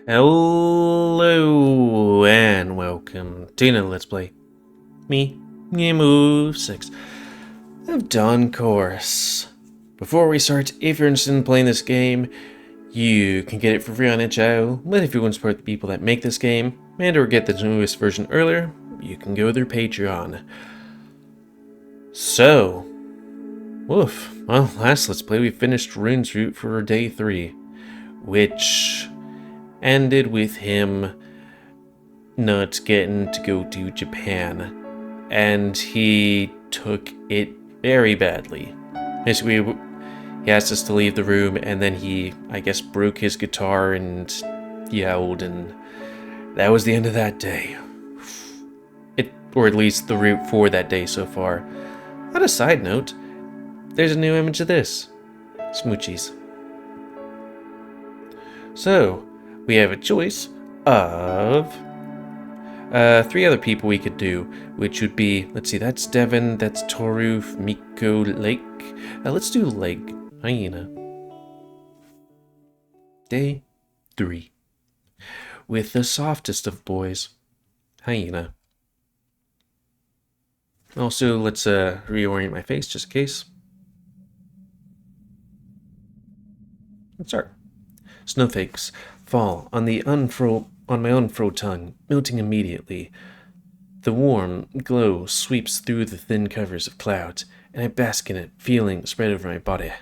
Hello and welcome to another Let's Play. Me, GamerWolfSix of Dawn Course. Before we start, if you're interested in playing this game, you can get it for free on itch.io. But if you want to support the people that make this game and or get the newest version earlier, you can go to their Patreon. So, woof. Well, last Let's Play we finished Rune's route for day 3, which ended with him not getting to go to Japan, and he took it very badly. Basically, he asked us to leave the room, and then he, I guess, broke his guitar and yelled, and that was the end of that day. Or at least the route for that day so far. On a side note, there's a new image of this. Smoochies. So, we have a choice of 3 other people we could do, which would be, let's see, that's Devin, that's Toru, Miko, Lake. Let's do Lake, Hyena. Day 3. With the softest of boys, Hyena. Also, let's reorient my face just in case. Let's start. Snowflakes fall on my unfurled tongue, melting immediately. The warm glow sweeps through the thin covers of clouds, and I bask in it, feeling spread over my body.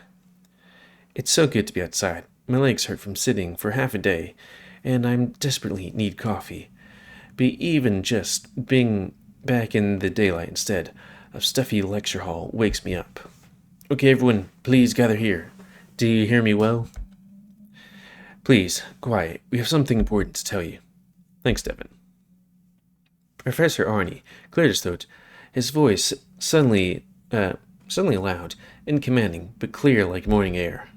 It's so good to be outside. My legs hurt from sitting for half a day, and I desperately need coffee. But even just being back in the daylight instead of stuffy lecture hall wakes me up. Okay, everyone, please gather here. Do you hear me well? Please, quiet. We have something important to tell you. Thanks, Devin. Professor Arnie cleared his throat, his voice suddenly loud and commanding, but clear like morning air.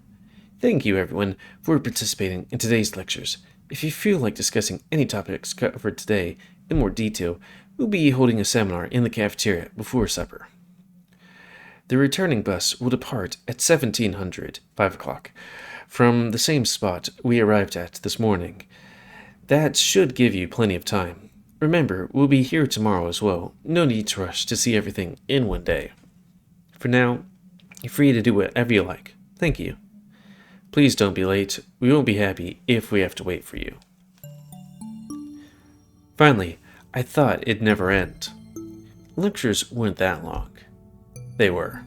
Thank you, everyone, for participating in today's lectures. If you feel like discussing any topics covered today in more detail, we'll be holding a seminar in the cafeteria before supper. The returning bus will depart at 1700, 5 o'clock. From the same spot we arrived at this morning. That should give you plenty of time. Remember, we'll be here tomorrow as well. No need to rush to see everything in one day. For now, you're free to do whatever you like. Thank you. Please don't be late. We won't be happy if we have to wait for you. Finally, I thought it'd never end. Lectures weren't that long. They were.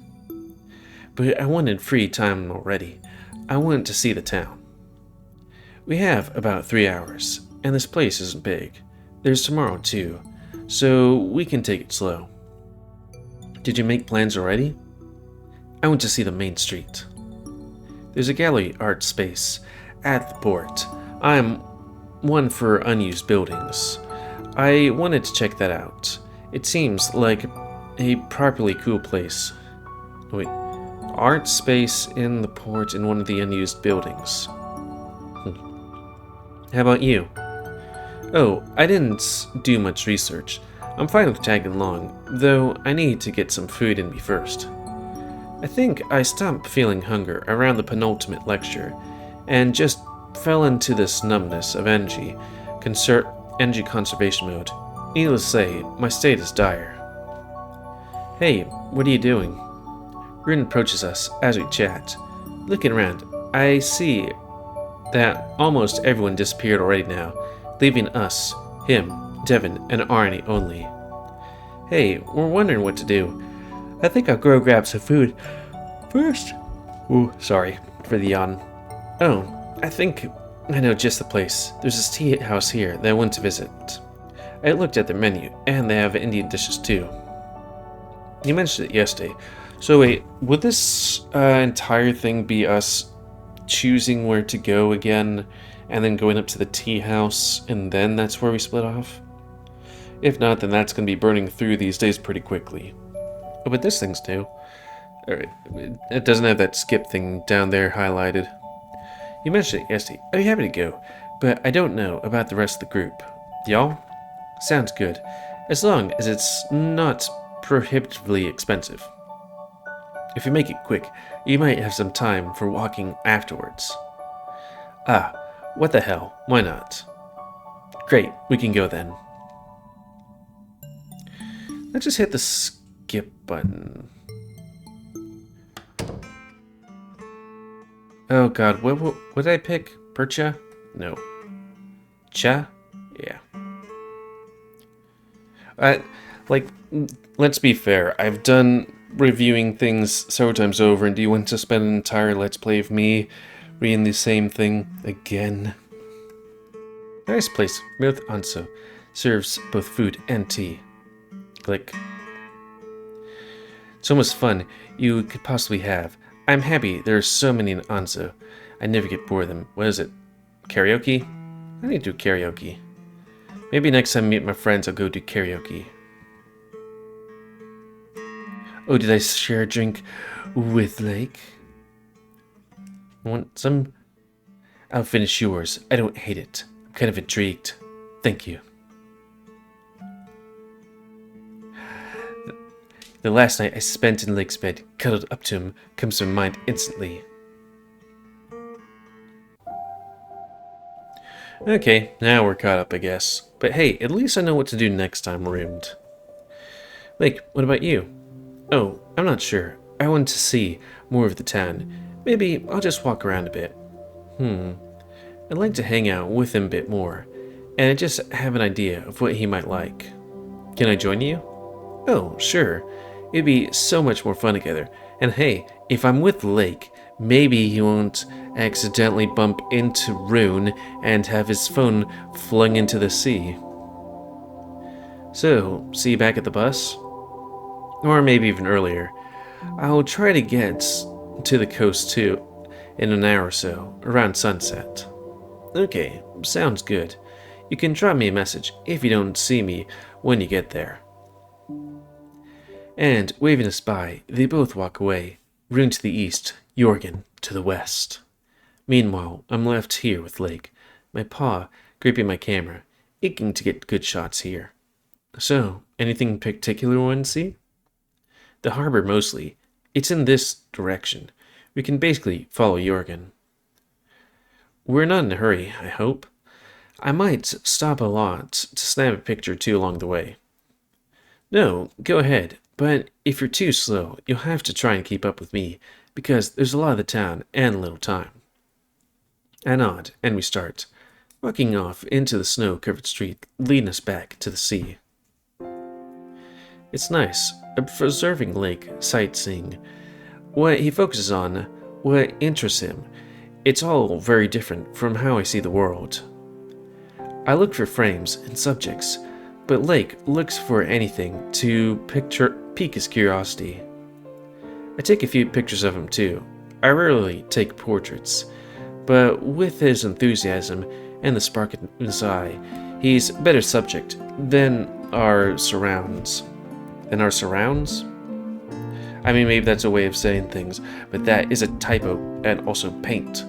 But I wanted free time already. I wanted to see the town. We have about 3 hours, and this place isn't big. There's tomorrow too, so we can take it slow. Did you make plans already? I want to see the main street. There's a gallery art space at the port. I'm one for unused buildings. I wanted to check that out. It seems like a properly cool place. Wait. Art space in the port in one of the unused buildings. How about you? Oh, I didn't do much research. I'm fine with tagging along, though I need to get some food in me first. I think I stopped feeling hunger around the penultimate lecture, and just fell into this numbness of energy conservation mode. Needless to say, my state is dire. Hey, what are you doing? Rune approaches us as we chat. Looking around, I see that almost everyone disappeared already now, leaving us, him, Devin, and Arnie only. Hey, we're wondering what to do. I think I'll go grab some food first. Ooh, sorry for the yawn. Oh, I think I know just the place. There's this tea house here that I want to visit. I looked at their menu, and they have Indian dishes too. You mentioned it yesterday. So wait, would this entire thing be us choosing where to go again, and then going up to the tea house, and then that's where we split off? If not, then that's going to be burning through these days pretty quickly. Oh, but this thing's new. Alright, it doesn't have that skip thing down there highlighted. You mentioned it yesterday. I'd be happy to go, but I don't know about the rest of the group. Y'all? Sounds good. As long as it's not prohibitively expensive. If you make it quick, you might have some time for walking afterwards. Ah, What the hell? Why not? Great, we can go then. Let's just hit the skip button. Oh god, what did I pick? Percha? No. Cha? Yeah. Like, let's be fair. I've done reviewing things several times over, and do you want to spend an entire Let's Play of me reading the same thing again? Nice place. With Anso. Serves both food and tea. Click. It's almost fun you could possibly have. I'm happy there are so many in Anso. I never get bored of them. What is it? Karaoke? I need to do karaoke. Maybe next time I meet my friends I'll go do karaoke. Oh, did I share a drink with Lake? Want some? I'll finish yours. I don't hate it. I'm kind of intrigued. Thank you. The last night I spent in Lake's bed, cuddled up to him, comes to mind instantly. Okay, now we're caught up, I guess. But hey, at least I know what to do next time we're roomed. Lake, what about you? Oh, I'm not sure. I want to see more of the town. Maybe I'll just walk around a bit. I'd like to hang out with him a bit more, and I just have an idea of what he might like. Can I join you? Oh, sure. It'd be so much more fun together. And hey, if I'm with Lake, maybe he won't accidentally bump into Rune and have his phone flung into the sea. So, see you back at the bus? Or maybe even earlier. I'll try to get to the coast too in an hour or so, around sunset. Okay, sounds good. You can drop me a message if you don't see me when you get there. And, waving us by, they both walk away, Rune to the east, Jorgen to the west. Meanwhile, I'm left here with Lake, my paw gripping my camera, aching to get good shots here. So, anything in particular you want to see? The harbor mostly. It's in this direction. We can basically follow Jorgen. We're not in a hurry, I hope. I might stop a lot to snap a picture or two along the way. No, go ahead, but if you're too slow, you'll have to try and keep up with me, because there's a lot of the town and little time. I nod, and we start, walking off into the snow-covered street, leading us back to the sea. It's nice, a preserving lake, sightseeing. What he focuses on, what interests him, it's all very different from how I see the world. I look for frames and subjects, but Lake looks for anything to pique his curiosity. I take a few pictures of him too. I rarely take portraits, but with his enthusiasm and the spark in his eye, he's a better subject than our surrounds. Than our surrounds? I mean, maybe that's a way of saying things, but that is a typo and also paint.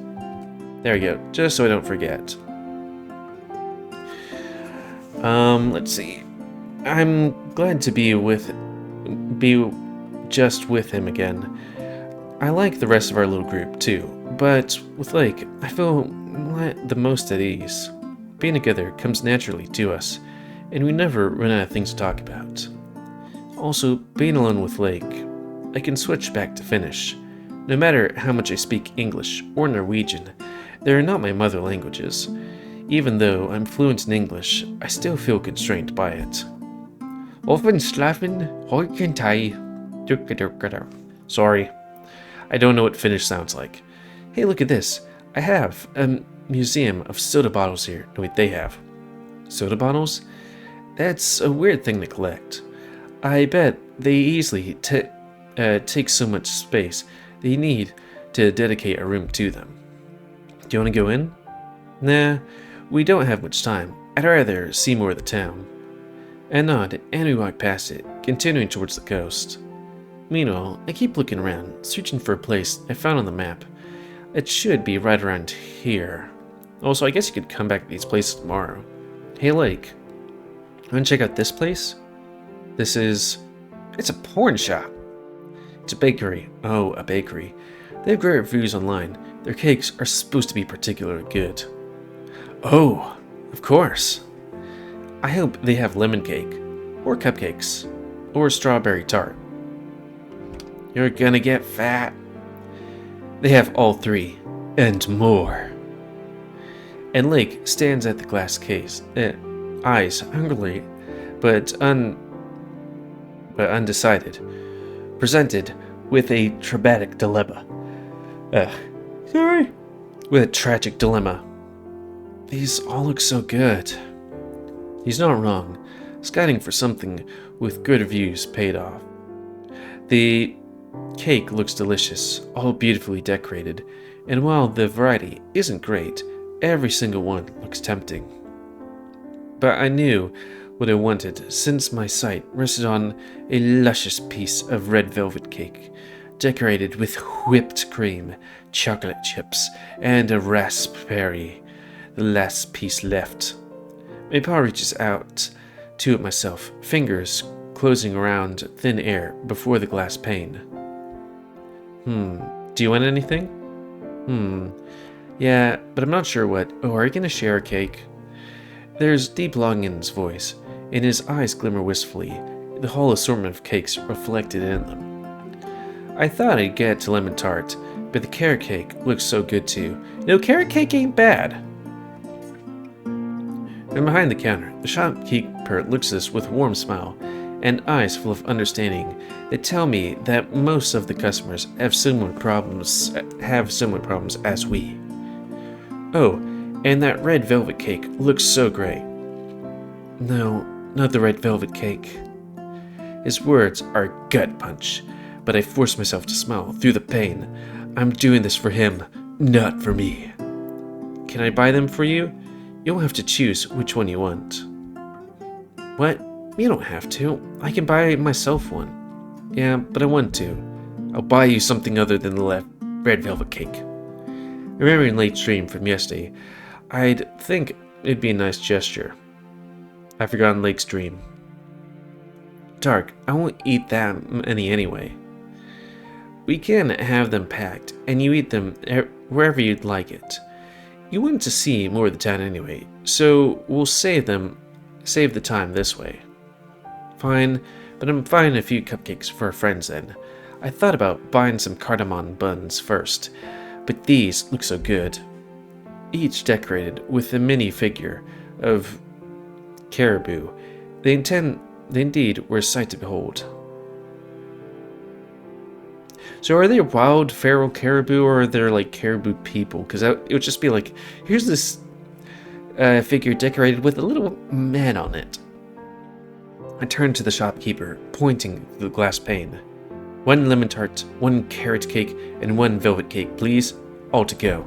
There we go, just so I don't forget. Let's see. I'm glad to be just with him again. I like the rest of our little group too, but with Lake, I feel the most at ease. Being together comes naturally to us, and we never run out of things to talk about. Also, being alone with Lake, I can switch back to Finnish. No matter how much I speak English or Norwegian, they are not my mother languages. Even though I'm fluent in English, I still feel constrained by it. Sorry, I don't know what Finnish sounds like. Hey, look at this. I have a museum of soda bottles here. No, wait, they have. Soda bottles? That's a weird thing to collect. I bet they easily take so much space that you need to dedicate a room to them. Do you want to go in? Nah, we don't have much time. I'd rather see more of the town. I nod, and we walk past it, continuing towards the coast. Meanwhile, I keep looking around, searching for a place I found on the map. It should be right around here. Also, I guess you could come back to these places tomorrow. Hey, Lake. Want to check out this place? It's a porn shop. It's a bakery. Oh, a bakery. They have great reviews online. Their cakes are supposed to be particularly good. Oh, of course. I hope they have lemon cake, or cupcakes, or strawberry tart. You're gonna get fat. They have all three, and more. And Lake stands at the glass case, eyes hungrily, but undecided, presented with a tragic dilemma. With a tragic dilemma. These all look so good. He's not wrong. Scouting for something with good reviews paid off. The cake looks delicious, all beautifully decorated, and while the variety isn't great, every single one looks tempting. But I knew what I wanted since my sight rested on a luscious piece of red velvet cake, decorated with whipped cream, chocolate chips, and a raspberry, the last piece left. My paw reaches out to it myself, fingers closing around thin air before the glass pane. Do you want anything? Yeah, but I'm not sure what. Oh, are you gonna share a cake? There's deep longing in his voice, and his eyes glimmer wistfully, the whole assortment of cakes reflected in them. I thought I'd get to lemon tart, but the carrot cake looks so good too. No, carrot cake ain't bad. And behind the counter, the shopkeeper looks at us with a warm smile and eyes full of understanding that tell me that most of the customers have similar problems as we. Oh, and that red velvet cake looks so great. No, not the red velvet cake. His words are gut punch, but I force myself to smile through the pain. I'm doing this for him, not for me. Can I buy them for you? You'll have to choose which one you want. What? You don't have to. I can buy myself one. Yeah, but I want to. I'll buy you something other than the red velvet cake. Remembering Lake's dream from yesterday, I'd think it'd be a nice gesture. I've forgotten Lake's dream. Dark, I won't eat that many anyway. We can have them packed, and you eat them wherever you'd like it. You want to see more of the town anyway, so we'll save the time this way. Fine, but I'm buying a few cupcakes for our friends then. I thought about buying some cardamom buns first, but these look so good. Each decorated with a mini figure of caribou. They indeed were a sight to behold. So are they wild feral caribou, or are they like caribou people? Because it would just be like, here's this figure decorated with a little man on it. I turned to the shopkeeper, pointing to the glass pane. 1 lemon tart, 1 carrot cake, and 1 velvet cake, please. All to go.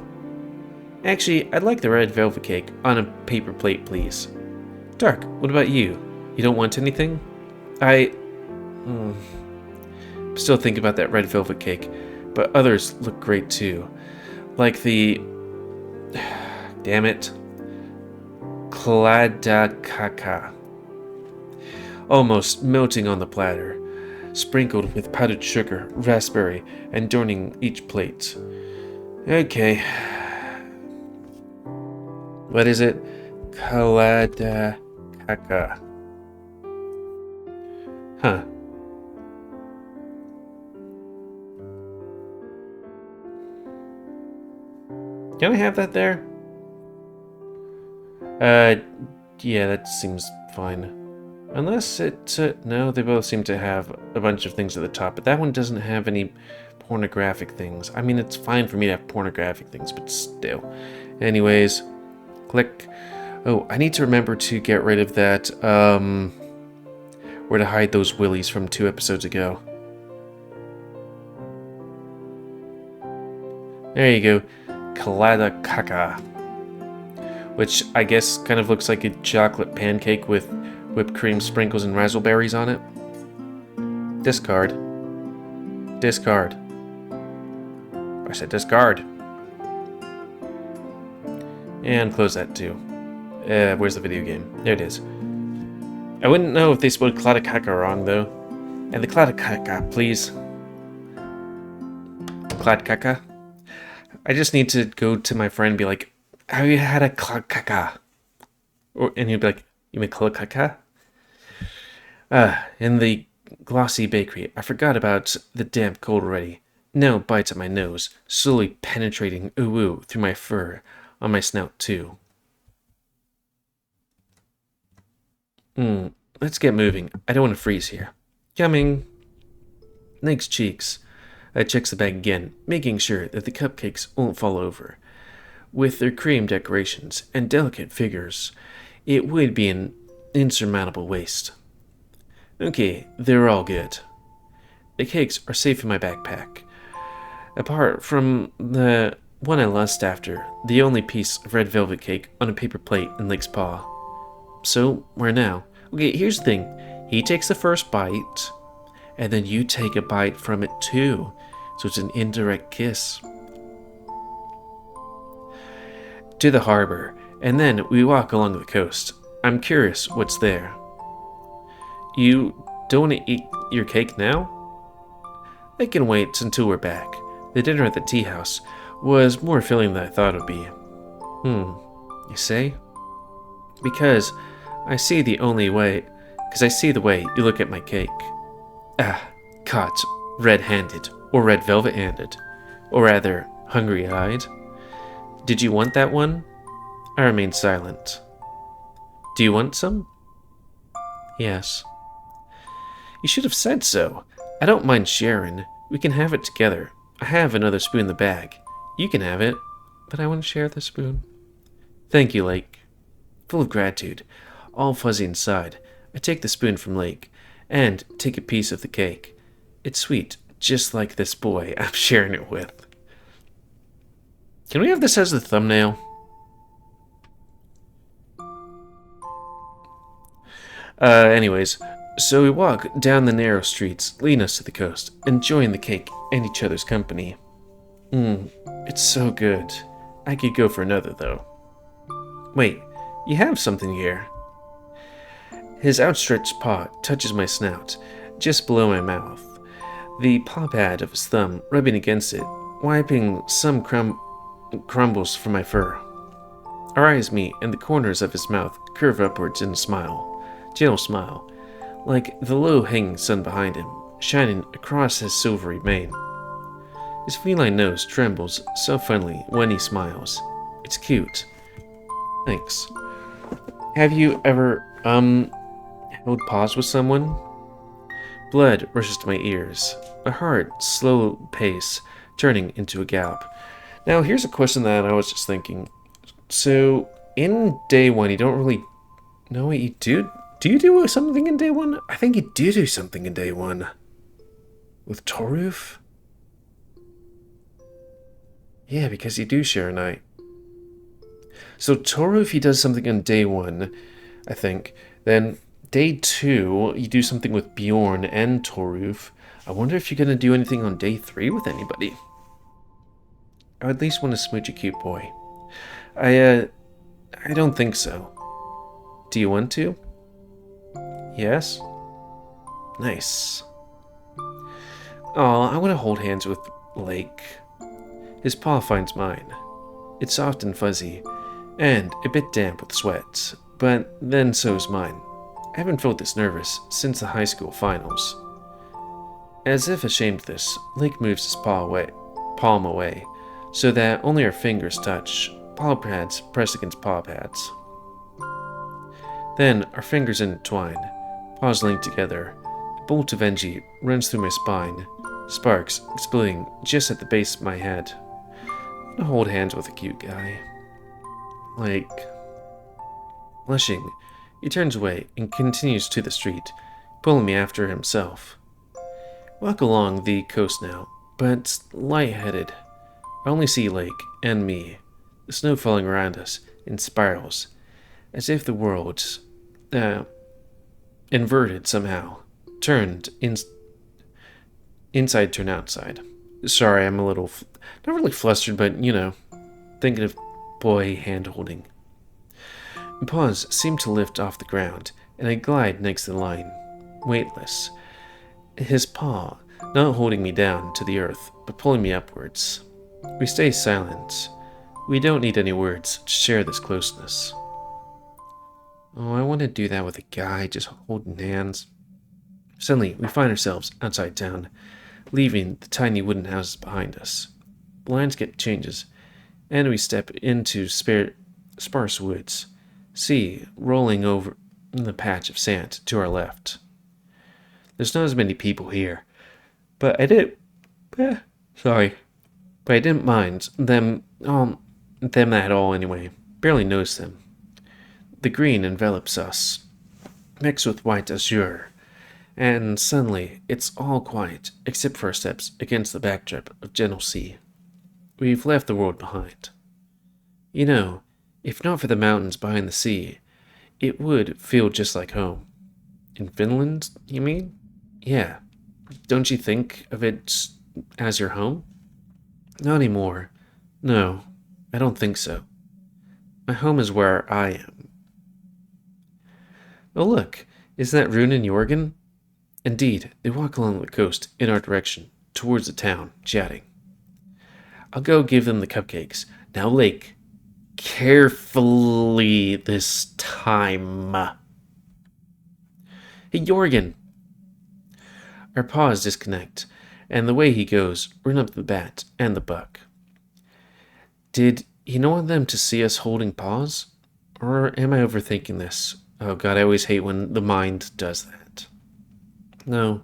Actually, I'd like the red velvet cake on a paper plate, please. Dark, what about you? You don't want anything? I'm still thinking about that red velvet cake, but others look great too. Like the... damn it. Cladakaka. Almost melting on the platter, sprinkled with powdered sugar, raspberry, and adorning each plate. Okay. What is it? Cladakaka. Huh. Can I have that there? Yeah, that seems fine. Unless it... no, they both seem to have a bunch of things at the top, but that one doesn't have any pornographic things. I mean, it's fine for me to have pornographic things, but still. Anyways, click. Oh, I need to remember to get rid of that, where to hide those willies from 2 episodes ago. There you go. Cladakaka. Which I guess kind of looks like a chocolate pancake with whipped cream sprinkles and raspberries on it. Discard. Discard. I said discard. And close that too. Where's the video game? There it is. I wouldn't know if they spelled Cladakaka wrong though. And the Cladakaka, please. Cladakaka. I just need to go to my friend and be like, have you had a klakaka? And he'd be like, you make klakaka? In the glossy bakery. I forgot about the damp cold already. Now it bites at my nose, slowly penetrating ooh through my fur, on my snout too. Let's get moving. I don't want to freeze here. Coming. Nake's cheeks. I checks the bag again, making sure that the cupcakes won't fall over. With their cream decorations and delicate figures, it would be an insurmountable waste. Okay, they're all good. The cakes are safe in my backpack. Apart from the one I lust after, the only piece of red velvet cake on a paper plate in Lake's paw. So, where now? Okay, here's the thing. He takes the first bite, and then you take a bite from it too. So it's an indirect kiss. To the harbor, and then we walk along the coast. I'm curious what's there. You don't want to eat your cake now? I can wait until we're back. The dinner at the tea house was more filling than I thought it would be. You say? Because I see the way you look at my cake. Caught red-handed, or red velvet-handed, or rather, hungry-eyed. Did you want that one? I remained silent. Do you want some? Yes. You should have said so. I don't mind sharing. We can have it together. I have another spoon in the bag. You can have it, but I want to share the spoon. Thank you, Lake. Full of gratitude, all fuzzy inside, I take the spoon from Lake, and take a piece of the cake. It's sweet, just like this boy I'm sharing it with. Can we have this as the thumbnail? Anyways, so we walk down the narrow streets, leading us to the coast, enjoying the cake and each other's company. It's so good. I could go for another, though. Wait, you have something here. His outstretched paw touches my snout, just below my mouth. The paw pad of his thumb rubbing against it, wiping some crumbles from my fur. Our eyes meet, and the corners of his mouth curve upwards in a smile. Gentle smile, like the low-hanging sun behind him, shining across his silvery mane. His feline nose trembles so funnily when he smiles. It's cute. Thanks. Have you ever, held paws with someone? Blood rushes to my ears, my heart slow pace turning into a gallop. Now, here's a question that I was just thinking. So, in day one, you don't really know what you do. Do you do something in day one? I think you do something in day one. With Toruf? Yeah, because you do share a night. So Toruf, he does something on day one, I think. Then day two, you do something with Bjorn and Toruf. I wonder if you're going to do anything on day three with anybody. I at least want to smooch a cute boy. I don't think so. Do you want to? Yes? Nice. Oh, I want to hold hands with Lake. His paw finds mine. It's soft and fuzzy, and a bit damp with sweat, but then so is mine. I haven't felt this nervous since the high school finals. As if ashamed of this, Lake moves his palm away, so that only our fingers touch, paw pads pressed against paw pads. Then our fingers intertwine, paws linked together. A bolt of energy runs through my spine, sparks exploding just at the base of my head. I want to hold hands with a cute guy. Like... Blushing, he turns away and continues to the street, pulling me after himself. Walk along the coast now, but light-headed. I only see Lake and me, the snow falling around us in spirals, as if the world, inverted somehow, turned inside turn outside. Sorry, I'm a little, not really flustered, but, you know, thinking of boy hand-holding. My paws seem to lift off the ground, and I glide next to the line, weightless. His paw not holding me down to the earth, but pulling me upwards. We stay silent. We don't need any words to share this closeness. Oh, I want to do that with a guy, just holding hands. Suddenly, we find ourselves outside town, leaving the tiny wooden houses behind us. The landscape changes, and we step into sparse woods. Sea rolling over the patch of sand to our left. There's not as many people here, but I didn't. Sorry, but I didn't mind them. Them at all anyway. Barely noticed them. The green envelops us, mixed with white azure, and suddenly it's all quiet except for our steps against the backdrop of gentle sea. We've left the world behind. You know, if not for the mountains behind the sea, it would feel just like home. In Finland, you mean? Yeah. Don't you think of it as your home? Not anymore. No, I don't think so. My home is where I am. Oh look, isn't that Rune and Jorgen? Indeed, they walk along the coast in our direction, towards the town, chatting. I'll go give them the cupcakes. Now, Lake, carefully this time. Hey, Jorgen! Our paws disconnect, and the way he goes, run up the bat and the buck. Did he not want them to see us holding paws? Or am I overthinking this? Oh god, I always hate when the mind does that. No,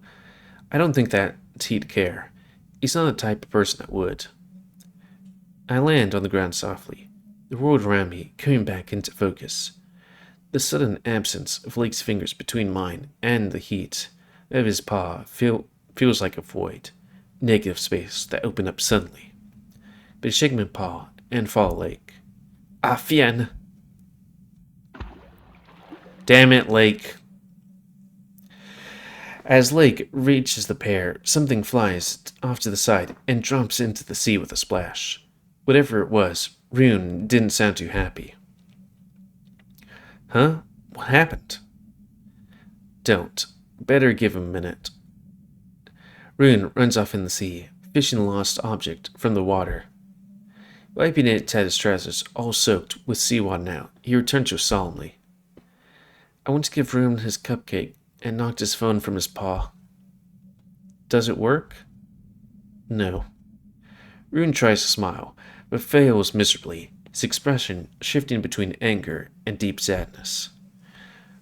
I don't think that he'd care. He's not the type of person that would. I land on the ground softly, the world around me coming back into focus. The sudden absence of Lake's fingers between mine and the heat of his paw feels like a void, negative space that opened up suddenly. But I shake my paw and follow Lake. Ah, Fien! Damn it, Lake. As Lake reaches the pair, something flies off to the side and drops into the sea with a splash. Whatever it was, Rune didn't sound too happy. Huh? What happened? Don't. Better give him a minute. Rune runs off in the sea, fishing a lost object from the water. Wiping it at his trousers, all soaked with seawater now, he returned to us solemnly. I went to give Rune his cupcake and knocked his phone from his paw. Does it work? No. Rune tries to smile, but fails miserably, his expression shifting between anger and deep sadness.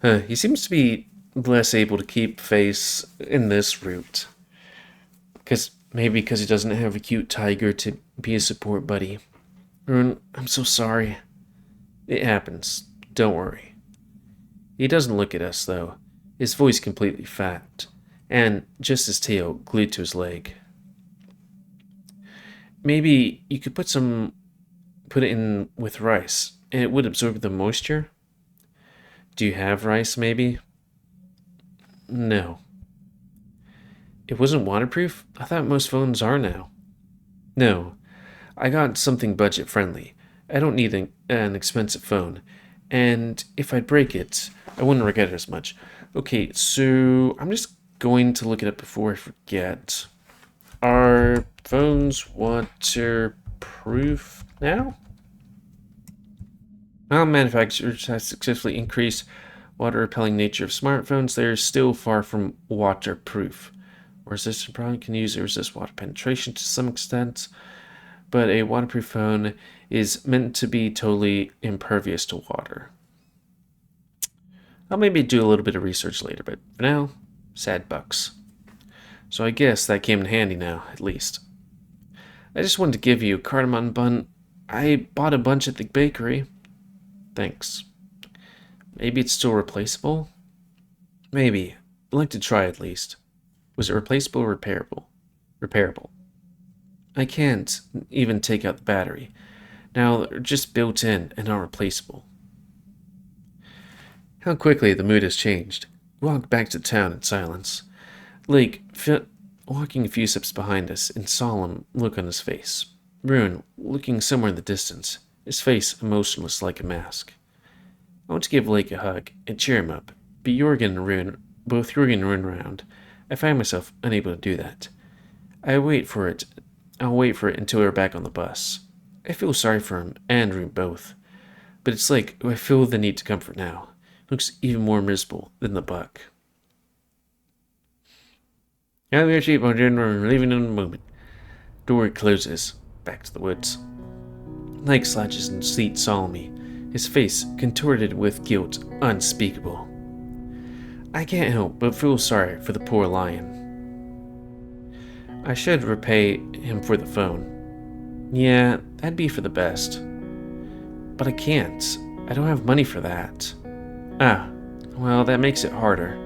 He seems to be less able to keep face in this route. Maybe because he doesn't have a cute tiger to be his support buddy. Rune, I'm so sorry. It happens. Don't worry. He doesn't look at us, though, his voice completely fat, and just his tail glued to his leg. Maybe you could put it in with rice, and it would absorb the moisture? Do you have rice, maybe? No. It wasn't waterproof? I thought most phones are now. No. I got something budget-friendly. I don't need an expensive phone, and if I break it, I wouldn't regret it as much. Okay, so I'm just going to look it up before I forget. Are phones waterproof now? While manufacturers have successfully increased water-repelling nature of smartphones, they are still far from waterproof. Resistant product can use resist water penetration to some extent, but a waterproof phone is meant to be totally impervious to water. I'll maybe do a little bit of research later, but for now, sad bucks. So I guess that came in handy now, at least. I just wanted to give you a cardamom bun. I bought a bunch at the bakery. Thanks. Maybe it's still replaceable? Maybe. I'd like to try at least. Was it replaceable or repairable? Repairable. I can't even take out the battery. Now they're just built in and not replaceable. How quickly the mood has changed. We walk back to town in silence. Lake walking a few steps behind us, in solemn look on his face. Rune looking somewhere in the distance, his face emotionless like a mask. I want to give Lake a hug and cheer him up, but both Jorgen and Rune around. I find myself unable to do that. I'll wait for it until we're back on the bus. I feel sorry for him and Rune both. But it's like I feel the need to comfort now. Looks even more miserable than the buck. I'm your sheep, my general, we're leaving in a moment. Door closes. Back to the woods. Night slouches in seat solemnly, his face contorted with guilt unspeakable. I can't help but feel sorry for the poor lion. I should repay him for the phone. Yeah, that'd be for the best. But I can't. I don't have money for that. Ah, well, that makes it harder.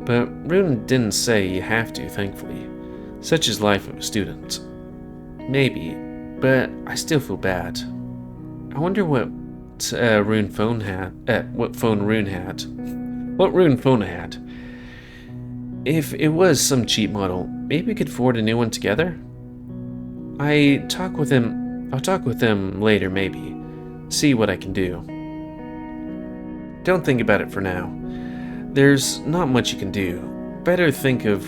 But Rune didn't say you have to, thankfully. Such is life of a student. Maybe, but I still feel bad. I wonder what Rune phone had. What phone Rune had. What Rune phone had. If it was some cheap model, maybe we could afford a new one together? I'll talk with him later, maybe. See what I can do. Don't think about it for now. There's not much you can do. Better think of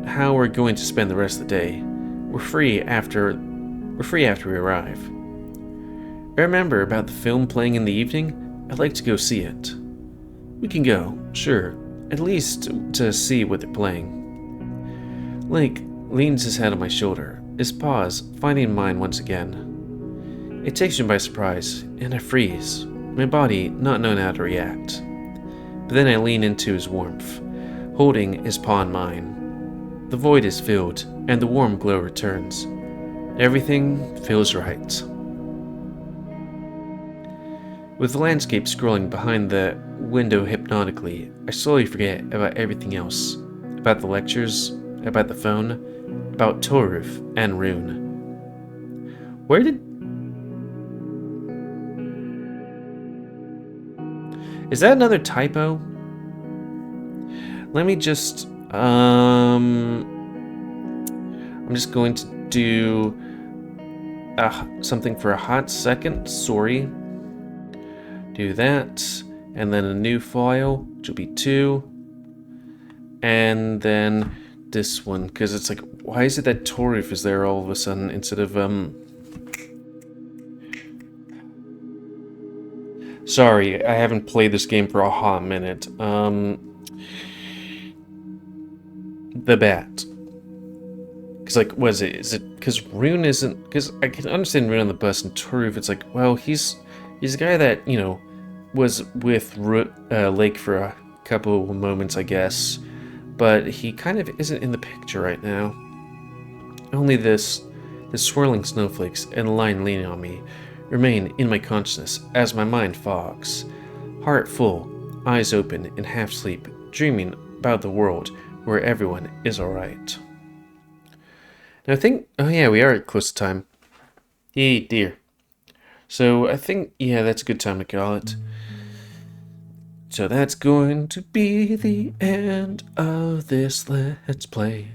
how we're going to spend the rest of the day. We're free after we arrive. Remember about the film playing in the evening? I'd like to go see it. We can go, sure, at least to see what they're playing. Link leans his head on my shoulder, his paws finding mine once again. It takes me by surprise, and I freeze, my body not knowing how to react. But then I lean into his warmth, holding his paw in mine. The void is filled, and the warm glow returns. Everything feels right. With the landscape scrolling behind the window hypnotically, I slowly forget about everything else. About the lectures, about the phone, about Toruf and Rune. Where did... Is that another typo? Let me just... I'm just going to do something for a hot second. Sorry. Do that. And then a new file, which will be 2. And then this one, because it's like, why is it that Toruf is there all of a sudden instead of, Sorry, I haven't played this game for a hot minute. The bat. Because, like, what is it? Is it because Rune isn't... Because I can understand Rune on the bus, and Toruf, it's like, well, he's a guy that, you know, was with Lake for a couple of moments, I guess. But he kind of isn't in the picture right now. Only the swirling snowflakes and the line leaning on me remain in my consciousness as my mind fogs. Heart full, eyes open in half sleep, dreaming about the world where everyone is alright. Now I think, oh yeah, we are close to time. Yay, dear. So I think, yeah, that's a good time to call it. So that's going to be the end of this Let's Play.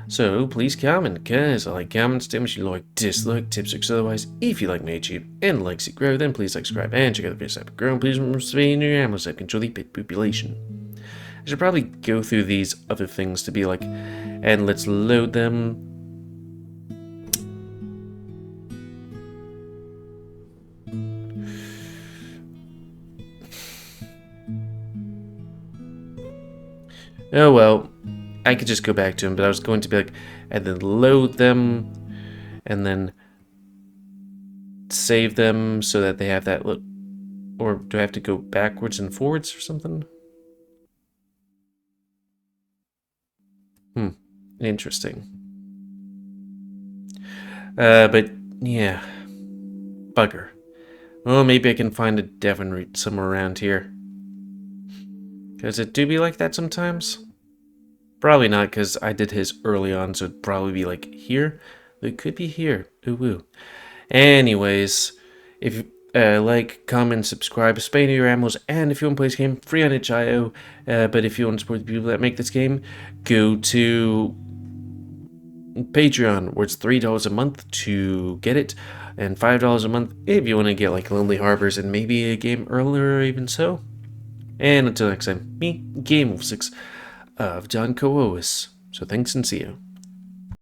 So please comment, cause I like comments, damage you like, dislike, tips, tricks, otherwise. If you like my YouTube and like to grow, then please like, subscribe, and check out the videos I've grown. Please remember to stay in your animals that control the pet population. I should probably go through these other things to be like, and let's load them. Oh well, I could just go back to him, but I was going to be like, and then load them, and then save them so that they have that look. Or do I have to go backwards and forwards or something? Interesting. But yeah, bugger. Well, maybe I can find a Devon route somewhere around here. Because it do be like that sometimes? Probably not, because I did his early on, so it'd probably be like here. It could be here. Ooh woo. Anyways, if you like, comment, subscribe, spay new your animals, and if you want to play this game, free on itch.io. But if you want to support the people that make this game, go to Patreon, where it's $3 a month to get it, and $5 a month if you want to get like Lonely Harbors and maybe a game earlier, even so. And until next time, me, GamerWolfSix of John Coos. So thanks and see you.